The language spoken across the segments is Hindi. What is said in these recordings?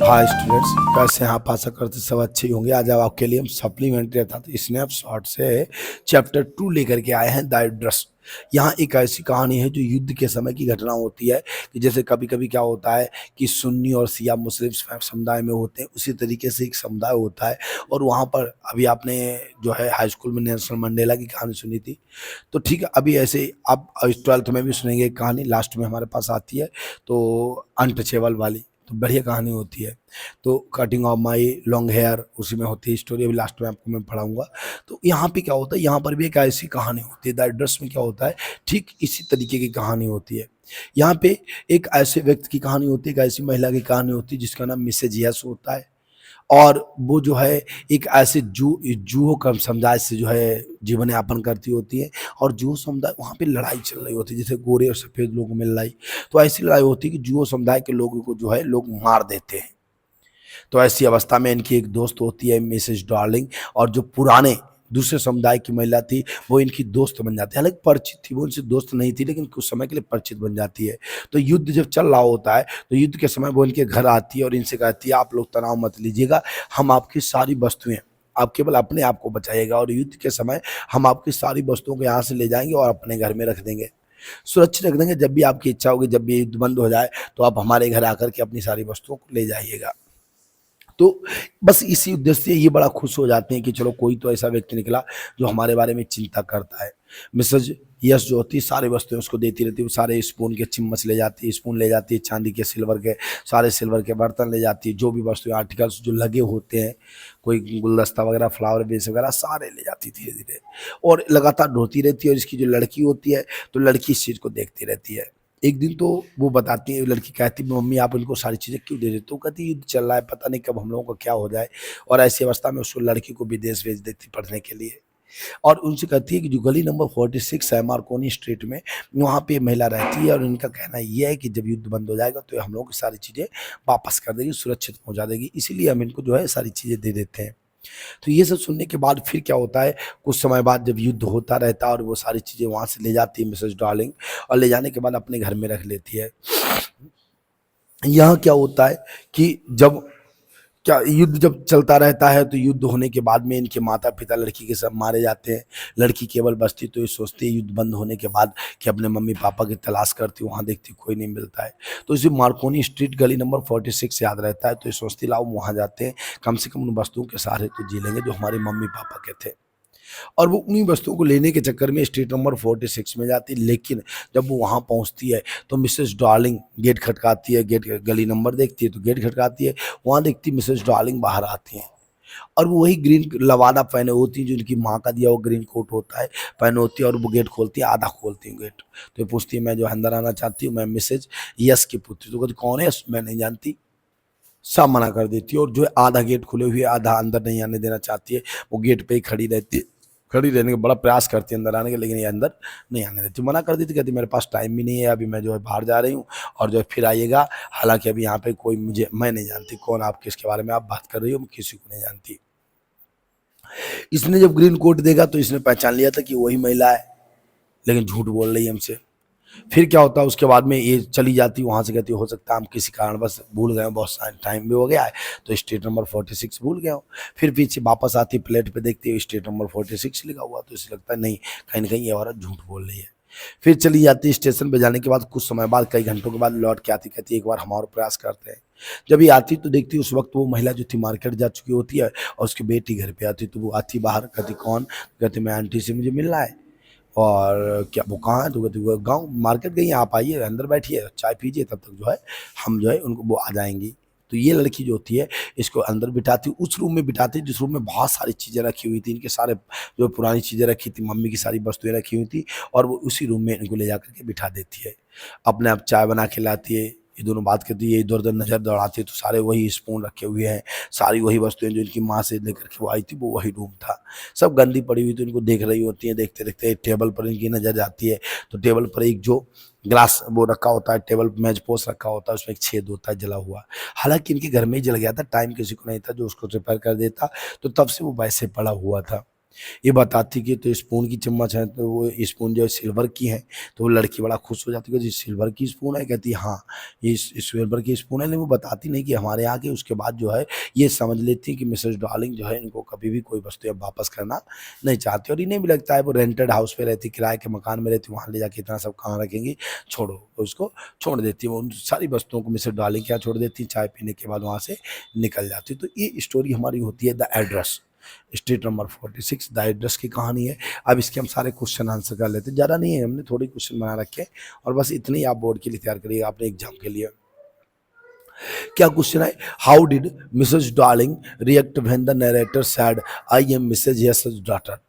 हाय स्टूडेंट्स, कैसे हैं आप? आशा करते सब अच्छे ही होंगे। आज आपके लिए हम सप्लीमेंट्री अर्थात स्नैपशॉट से चैप्टर 2 लेकर के आए हैं, द एड्रेस। यहाँ एक ऐसी कहानी है जो युद्ध के समय की घटना होती है कि जैसे कभी कभी क्या होता है कि सुन्नी और शिया मुस्लिम समुदाय में होते हैं, उसी तरीके से एक समुदाय होता है। और वहाँ पर अभी आपने जो है हाई स्कूल में नेल्सन मंडेला की कहानी सुनी थी, तो ठीक है, अभी ऐसे आप 12th में भी सुनेंगे एक कहानी, लास्ट में हमारे पास आती है, तो अनटचेबल वाली, तो बढ़िया कहानी होती है। तो cutting off my long hair उसी में होती है स्टोरी, अभी लास्ट में आपको मैं पढ़ाऊंगा। तो यहाँ पे क्या होता है, यहाँ पर भी एक ऐसी कहानी होती है, द एड्रेस में क्या होता है, ठीक इसी तरीके की कहानी होती है। यहाँ पे एक ऐसे व्यक्ति की कहानी होती है, एक ऐसी महिला की कहानी होती है जिसका नाम मिसेज यस होता है। और वो जो है एक ऐसे जूहों का समुदाय से जो है जीवन यापन करती होती है। और जूह समुदाय, वहाँ पे लड़ाई चल रही होती है, जैसे गोरे और सफ़ेद लोगों में लड़ाई। तो ऐसी लड़ाई होती है कि जूह समुदाय के लोगों को जो है लोग मार देते हैं। तो ऐसी अवस्था में इनकी एक दोस्त होती है, मिसेस डार्लिंग। और जो पुराने दूसरे समुदाय की महिला थी वो इनकी दोस्त बन जाती है। हालांकि परिचित थी, वो इनसे दोस्त नहीं थी, लेकिन कुछ समय के लिए परिचित बन जाती है। तो युद्ध जब चल रहा होता है तो युद्ध के समय वो इनके घर आती है और इनसे कहती है, आप लोग तनाव मत लीजिएगा, हम आपकी सारी वस्तुएं, आप केवल अपने आप को बचाइएगा, और युद्ध के समय हम आपकी सारी वस्तुओं को यहाँ से ले जाएंगे और अपने घर में रख देंगे, सुरक्षित रख देंगे। जब भी आपकी इच्छा होगी, जब भी युद्ध बंद हो जाए, तो आप हमारे घर आकर के अपनी सारी वस्तुओं को ले जाइएगा। तो बस इसी उद्देश्य से ये बड़ा खुश हो जाते हैं कि चलो कोई तो ऐसा व्यक्ति निकला जो हमारे बारे में चिंता करता है। मिसेज यस जो होती है सारी वस्तुएं उसको देती रहती है, वो सारे स्पून के चम्मच ले जाती है, स्पून ले जाती है, चांदी के सिल्वर के सारे सिल्वर के बर्तन ले जाती है, जो भी वस्तुएं आर्टिकल्स जो लगे होते हैं, कोई गुलदस्ता वगैरह, फ्लावर बेस वगैरह, सारे ले जाती धीरे धीरे। और लगातार ढोती रहती है। और इसकी जो लड़की होती है, तो लड़की इस चीज़ को देखती रहती है। एक दिन तो वो बताती है, लड़की कहती है, मम्मी आप इनको सारी चीज़ें क्यों दे देते हो? कहती युद्ध चल रहा है, पता नहीं कब हम लोगों को क्या हो जाए। और ऐसी अवस्था में उसको लड़की को विदेश भेज देती पढ़ने के लिए। और उनसे कहती है कि जो गली नंबर 46 है मार्कोनी स्ट्रीट में, वहाँ पे महिला रहती है। और इनका कहना ये है कि जब युद्ध बंद हो जाएगा तो हम लोग की सारी चीज़ें वापस कर देगी, सुरक्षित पहुँचा देगी, इसीलिए हम इनको जो है सारी चीज़ें दे देते हैं। तो ये सब सुनने के बाद फिर क्या होता है, कुछ समय बाद जब युद्ध होता रहता है और वो सारी चीज़ें वहाँ से ले जाती है मिसेस डार्लिंग, और ले जाने के बाद अपने घर में रख लेती है। यहाँ क्या होता है कि जब क्या युद्ध जब चलता रहता है, तो युद्ध होने के बाद में इनके माता पिता लड़की के सब मारे जाते हैं। लड़की केवल बचती तो ये सोचती है युद्ध बंद होने के बाद कि अपने मम्मी पापा की तलाश करती, वहाँ देखती कोई नहीं मिलता है। तो इसे मार्कोनी स्ट्रीट गली नंबर 46 याद रहता है, तो ये सोचती लाओ वहाँ जाते हैं, कम से कम उन वस्तुओं के सहारे तो जी लेंगे जो हमारे मम्मी पापा के थे। और वो उन्हीं वस्तुओं को लेने के चक्कर में स्ट्रीट नंबर 46 में जाती है। लेकिन जब वो वहाँ पहुँचती है तो मिसेस डार्लिंग गेट खटकाती है, गेट गली नंबर देखती है तो गेट खटकाती है, वहाँ देखती है मिसेस डार्लिंग बाहर आती हैं। और वो वही ग्रीन लवादा पहने होती है जो उनकी माँ का दिया वो ग्रीन कोट होता है, पहने होती है। और वो गेट खोलती है, आधा खोलती है गेट, तो ये पूछती है मैं जो अंदर आना चाहती हूँ, मैं मिसेज यस की पुत्री। तो कहती कौन है? मैं नहीं जानती, सब मना कर देती है। और जो है आधा गेट खुले हुए, आधा अंदर नहीं आने देना चाहती है, वो गेट पे ही खड़ी रहती है। खड़ी रहने का बड़ा प्रयास करती है अंदर आने के, लेकिन ये अंदर नहीं आने देती, मना कर देती, कहती मेरे पास टाइम भी नहीं है, अभी मैं जो है बाहर जा रही हूँ और जो है फिर आइएगा। हालांकि अभी यहाँ पे कोई मैं नहीं जानती कौन आप, किसके बारे में आप बात कर रही हो, मैं किसी को नहीं जानती। इसने जब ग्रीन कोट देखा तो इसने पहचान लिया था कि वही महिला है, लेकिन झूठ बोल रही है हमसे। फिर क्या होता है, उसके बाद में ये चली जाती वहाँ से, कहती हो सकता है हम किसी कारणवश भूल गए, बहुत सारा टाइम भी हो गया है, तो स्ट्रीट नंबर 46 भूल गया हूँ। फिर पीछे वापस आती, प्लेट पे देखती है स्ट्रीट नंबर 46 लिखा हुआ, तो इसे लगता है नहीं, कहीं ना कहीं ये औरत झूठ बोल रही है। फिर चली जाती स्टेशन पे, जाने के बाद कुछ समय बाद, कई घंटों के बाद लौट के आती, कहती एक बार हम और प्रयास करते हैं। जब ये आती तो देखती उस वक्त वो महिला जो थी मार्केट जा चुकी होती है, और उसकी बेटी घर पे आती, तो वो आती बाहर, कहती कौन? कहती मैं आंटी से मुझे मिलना है। और क्या वो कहाँ है? तो कहती वो गाँव मार्केट गई हैं, आप आइए अंदर बैठिए चाय पीजिए, तब तक जो है हम जो है उनको वो आ जाएंगी। तो ये लड़की जो होती है इसको अंदर बिठाती, उस रूम में बिठाती जिस रूम में बहुत सारी चीज़ें रखी हुई थी, इनके सारे जो पुरानी चीज़ें रखी थी, मम्मी की सारी वस्तुएं रखी हुई थी, और वो उसी रूम में इनको ले जा करके बिठा देती है। अपने आप चाय बना के लाती है, ये दोनों बात करती है, इधर उधर नज़र दौड़ाती है, तो सारे वही स्पून रखे हुए हैं, सारी वही वस्तुएं जो इनकी माँ से लेकर के वो आई थी, वो वही रूम था। सब गंदी पड़ी हुई, तो इनको देख रही होती है। देखते देखते टेबल पर इनकी नज़र जाती है, तो टेबल पर एक जो ग्लास वो रखा होता है, टेबल मेज पोस्ट रखा होता है, उसमें एक छेद होता है जला हुआ। हालांकि इनके घर में ही जल गया था, टाइम किसी को नहीं था जो उसको रिपेयर कर देता, तो तब से वो वैसे पड़ा हुआ था। ये बताती कि तो स्पून की चम्मच है, तो वो स्पून जो है सिल्वर की है, तो वो लड़की बड़ा खुश हो जाती है कि जी सिल्वर की स्पून है, कहती है हाँ ये सिल्वर की स्पून है, लेकिन वो बताती नहीं कि हमारे यहाँ के। उसके बाद जो है ये समझ लेती है कि मिसेस डार्लिंग जो है इनको कभी भी कोई वस्तु अब वापस करना नहीं चाहती, और इन्हें भी लगता है वो रेंटेड हाउस पे रहती, किराए के मकान में रहती, वहाँ ले जाके इतना सब कहाँ रखेंगी, छोड़ो, तो उसको छोड़ देती है। वो उन सारी वस्तुओं को मिसेस डार्लिंग क्या छोड़ देती, चाय पीने के बाद वहाँ से निकल जाती। तो ये स्टोरी हमारी होती है the address, street number 46 the address की कहानी है। अब इसके हम सारे क्वेश्चन आंसर कर लेते हैं, ज़्यादा नहीं है, हमने थोड़े क्वेश्चन बना रखे हैं, और बस इतने ही आप बोर्ड के लिए तैयार करिएगा अपने एग्जाम के लिए। क्या क्वेश्चन है, how did Mrs Darling react when the narrator said I am Mrs S's daughter.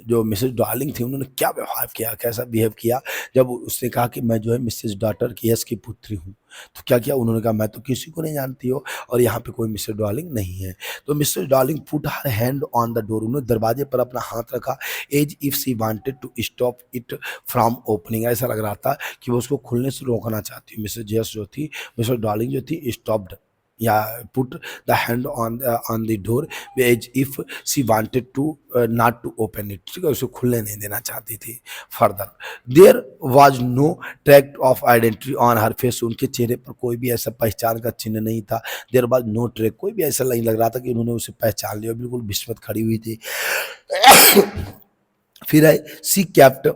जो मिसेस डार्लिंग थी उन्होंने क्या व्यवहार किया, कैसा बिहेव किया जब उसने कहा कि मैं जो है मिसेस डॉटर की यस की पुत्री हूँ। तो क्या किया उन्होंने, कहा मैं तो किसी को नहीं जानती हो और यहाँ पे कोई मिसेस डार्लिंग नहीं है। तो Mrs Darling put her hand on the door, उन्होंने दरवाजे पर अपना हाथ रखा, as if she wanted to stop it from opening, ऐसा लग रहा था कि वो उसको खुलने से रोकना चाहती है। मिसेस यस जो थी, मिसेस डार्लिंग जो थी, स्टॉप्ड या put the hand on the door as if she wanted to not to open it, ठीक है, उसको खुलने नहीं देना चाहती थी। Further there was no track of identity on her face, उनके चेहरे पर कोई भी ऐसा पहचान का चिन्ह नहीं था। देयर वाज नो ट्रैक, कोई भी ऐसा नहीं लग रहा था कि उन्होंने उसे पहचान लिया, बिल्कुल विस्मत खड़ी हुई थी। फिर है she kept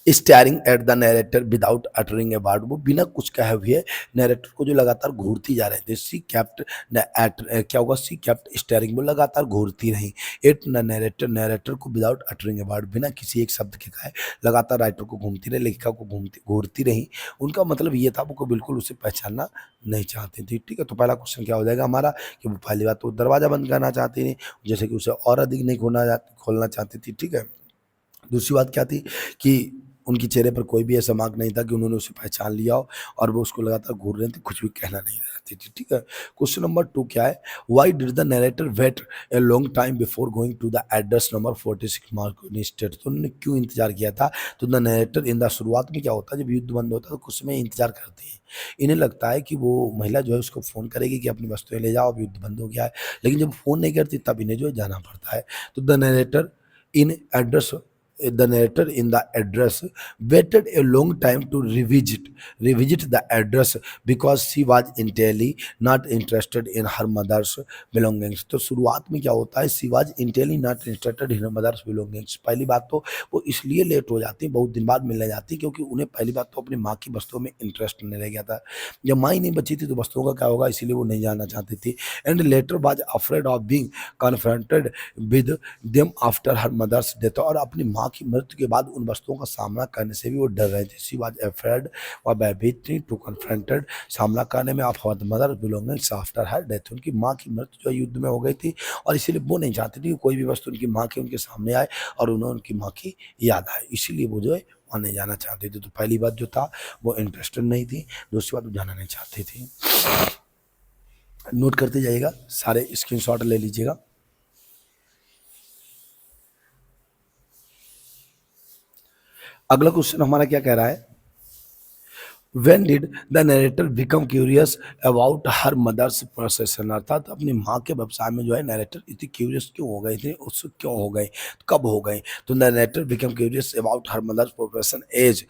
staring at the narrator without uttering a word, वो बिना कुछ कहे हुए नरेटर को जो लगातार घूरती जा रहे थे। सी कैप्ट क्या होगा, सी कैप्ट स्टेयरिंग, वो लगातार घूरती रही एट द नरेटर, नरेटर को विदाउट अटरिंग ए वर्ड, बिना किसी एक शब्द के कहे लगातार राइटर को घूमती रही, लेखिका को घूरती रही। उनका मतलब ये था वो बिल्कुल उसे पहचानना नहीं चाहती थी। ठीक है, तो पहला क्वेश्चन क्या हो जाएगा हमारा कि वो पहली बात तो दरवाजा बंद करना चाहती थी, जैसे कि उसे और अधिक नहीं खोलना चाहती थी। ठीक है, दूसरी बात क्या थी कि उनके चेहरे पर कोई भी ऐसा मार्क नहीं था कि उन्होंने उसे पहचान लिया हो, और वो उसको लगातार घूर रहे थे, कुछ भी कहना नहीं चाहती थी। ठीक है, क्वेश्चन नंबर 2 क्या है, why did the narrator wait a long time before going to the address number 46 Marconi street, तो उन्होंने क्यों इंतजार किया था। तो द नरेटर इन द शुरुआत में क्या होता है, जब युद्ध बंद होता है तो कुछ समय इंतजार करते हैं, इन्हें लगता है कि वो महिला जो है उसको फ़ोन करेगी कि अपनी वस्तुएं ले जाओ, अब युद्ध बंद हो गया है, लेकिन जब फ़ोन नहीं करती तब इन्हें जो है जाना पड़ता है। तो the narrator in address, the narrator in the address waited a long time to revisit the address because she was entirely not interested in her mother's belongings। तो शुरुआत में क्या होता है, she was entirely not interested in her mother's belongings, पहली बात तो वो इसलिए लेट हो जाती है, बहुत दिन बाद मिलने जाती है, क्योंकि उन्हें पहली बात तो अपनी माँ की वस्तुओं में इंटरेस्ट नहीं रह गया था। जब माँ ही नहीं बची थी तो वस्तुओं का क्या होगा, इसीलिए वो नहीं जानना चाहती थी। And later was afraid of being confronted with them after her mother's death, और अपनी माँ की मृत्यु के बाद उन वस्तुओं का सामना करने से भी वो डर रहे थे। शी वाज अफ्रेड व भयभीत टू कन्फ्रंटेड, सामना करने में of her mother belongings after her death, उनकी माँ की मृत्यु जो युद्ध में हो गई थी, और इसीलिए वो नहीं चाहती थी कि कोई भी वस्तु उनकी माँ की उनके सामने आए और उन्हें उनकी माँ की याद आए, इसीलिए वो जो है वहाँ नहीं जाना चाहती थी। तो पहली बात जो था वो इंटरेस्टेड नहीं थी, दूसरी बात वो जाना नहीं चाहती थी। नोट करते जाइएगा, सारे स्क्रीनशॉट ले लीजिएगा। अगला क्वेश्चन हमारा क्या कह रहा है, When did the narrator become curious about her mother's profession, अर्थात अपनी माँ के व्यवसाय में जो है नरेटर इतनी क्यूरियस क्यों हो गए, इतने उत्सुक क्यों हो गए, कब हो गए। तो the narrator become curious about her mother's profession as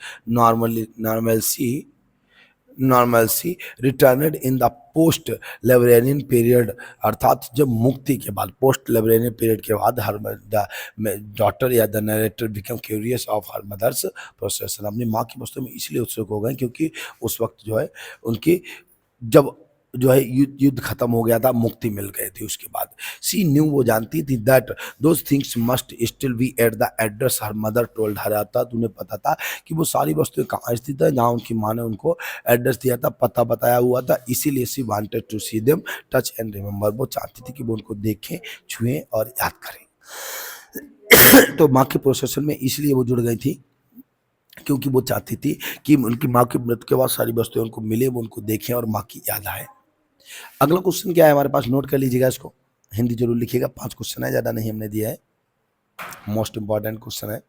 normalcy returned in the post Lebanese period, अर्थात जब मुक्ति के बाद पोस्ट लेबरेनियन पीरियड के बाद हर डॉटर या the narrator become curious of her mother's possession, अपनी माँ की वस्तु में इसलिए उत्सुक हो गए क्योंकि उस वक्त जो है उनकी जब जो है युद्ध खत्म हो गया था, मुक्ति मिल गई थी उसके बाद। सी न्यू, वो जानती थी that those things must still be at the address her mother told her, आता तो उन्हें पता था कि वो सारी वस्तुएं कहाँ स्थित है जहाँ उनकी माँ ने उनको एड्रेस दिया था, पता बताया हुआ था, इसीलिए she wanted to see them touch and remember, वो चाहती थी कि वो उनको देखें, छुएं और याद करें। तो माँ के प्रोसेसन में इसलिए वो जुड़ गई थी क्योंकि वो चाहती थी कि उनकी माँ की मृत्यु के बाद सारी वस्तुएं उनको मिले, वो उनको देखें और माँ की याद आए। अगला क्वेश्चन क्या है हमारे पास, नोट कर लीजिएगा इसको, हिंदी जरूर लिखिएगा, 5 क्वेश्चन है, ज्यादा नहीं हमने दिया है, मोस्ट इंपॉर्टेंट क्वेश्चन है।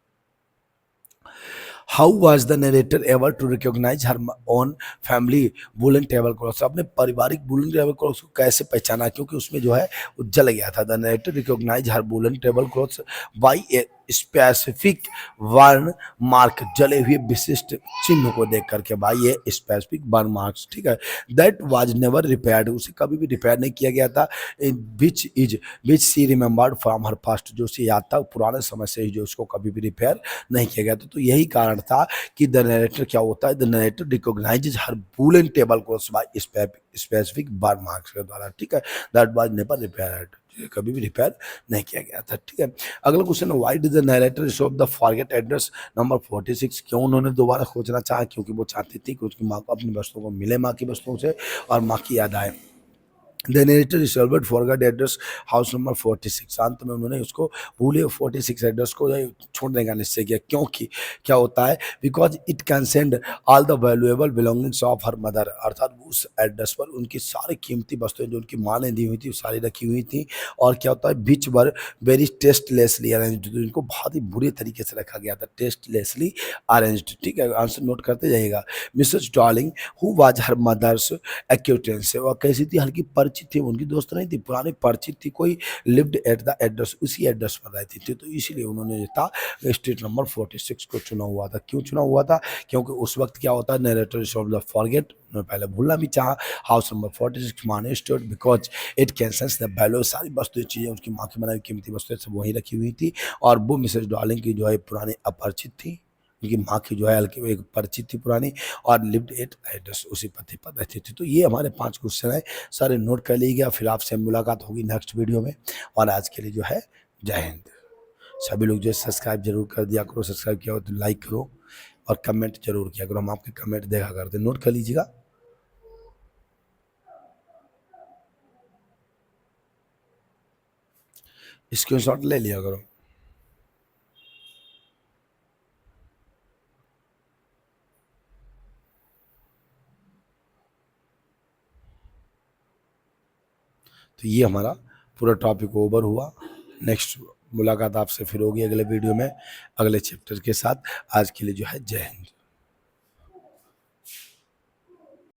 How was the narrator ever to recognise her own family woollen table cloth, अपने पारिवारिक वुलन टेबल क्लॉथ को कैसे पहचाना, क्योंकि उसमें जो है वो जल गया था। The narrator recognise her woollen table cloth by a specific burn mark, जले हुए विशिष्ट चिन्ह को देख करके, भाई ये स्पेसिफिक वर्ण मार्क्स, ठीक है। दैट वाज नेवर रिपेयर्ड, उसे कभी भी रिपेयर नहीं किया गया था। विच सी रिमेंबर्ड फ्रॉम हर पास्ट, जो उसे याद था पुराने समय से ही, जो उसको कभी भी रिपेयर नहीं किया गया था। तो यही कारण था कि द नरेटर क्या होता है, the narrator recognises her Boolean table cross by specific burn marks के द्वारा, ठीक है। दैट वाज नेवर रिपेयर्ड, कभी भी रिपेयर नहीं किया गया था, ठीक है। अगला question, why did the narrator resolve the forget address number 46, क्यों उन्होंने दोबारा खोजना चाहा, क्योंकि वो चाहती थी कि उसकी माँ को अपनी वस्तुओं को मिले, माँ की वस्तुओं से, और माँ की याद आए। The narrator resolved forgot address house number 46, अंत में उन्होंने उसको भूले 46 एड्रेस को छोड़ने का निश्चय किया, क्योंकि क्या होता है, because it can send all the valuable belongings of her mother, अर्थात उस एड्रेस पर उनकी सारी कीमती वस्तुएं जो उनकी माँ ने दी हुई थी वो सारी रखी हुई थी। और क्या होता है, बीच वर वेरी टेस्टलेसली अरेंज्ड, इनको बहुत ही बुरी तरीके से रखा गया था, टेस्टलेसली अरेंज्ड, ठीक है। आंसर नोट करते जाइएगा। Mrs Darling who was her mother's acquaintance, वह कैसी थी, हल्की परिचित थी, उनकी दोस्त नहीं थी, पुरानी परिचित थी, कोई लिव्ड एट द एड्रेस, उसी एड्रेस पर रहती थी, तो इसीलिए उन्होंने जो था स्ट्रीट नंबर 46 को चुना हुआ था। क्यों चुना हुआ था, क्योंकि उस वक्त क्या होता है, नरेटर ऑफ द फॉरगेट, उन्होंने पहले भूलना भी चाहा। हाउस नंबर 46 माने store because it can sense the value, सारी वस्तुएं चीजें उनकी माँ की बनाई कीमती वस्तुएं सब वहीं रखी हुई थी। और वो मिसेस डॉर्लिंग की जो है पुरानी अपरिचित थी, उनकी माँ की जो है हल्की एक परिचित थी पुरानी, और लिव्ड एट एड्रेस, उसी पते पर रहती थी। तो ये हमारे 5 क्वेश्चन है, सारे नोट कर लीजिएगा, फिर आपसे मुलाकात होगी नेक्स्ट वीडियो में। और आज के लिए जो है जय हिंद। सभी लोग जो है सब्सक्राइब जरूर कर दिया करो, सब्सक्राइब किया हो तो लाइक करो और कमेंट जरूर किया करो, हम आपके कमेंट देखा करते, नोट कर लीजिएगा। स्क्रीनशॉट ले लिया करो। तो ये हमारा पूरा टॉपिक ओवर हुआ। नेक्स्ट मुलाकात आपसे फिर होगी अगले वीडियो में अगले चैप्टर के साथ। आज के लिए जो है जय हिंद।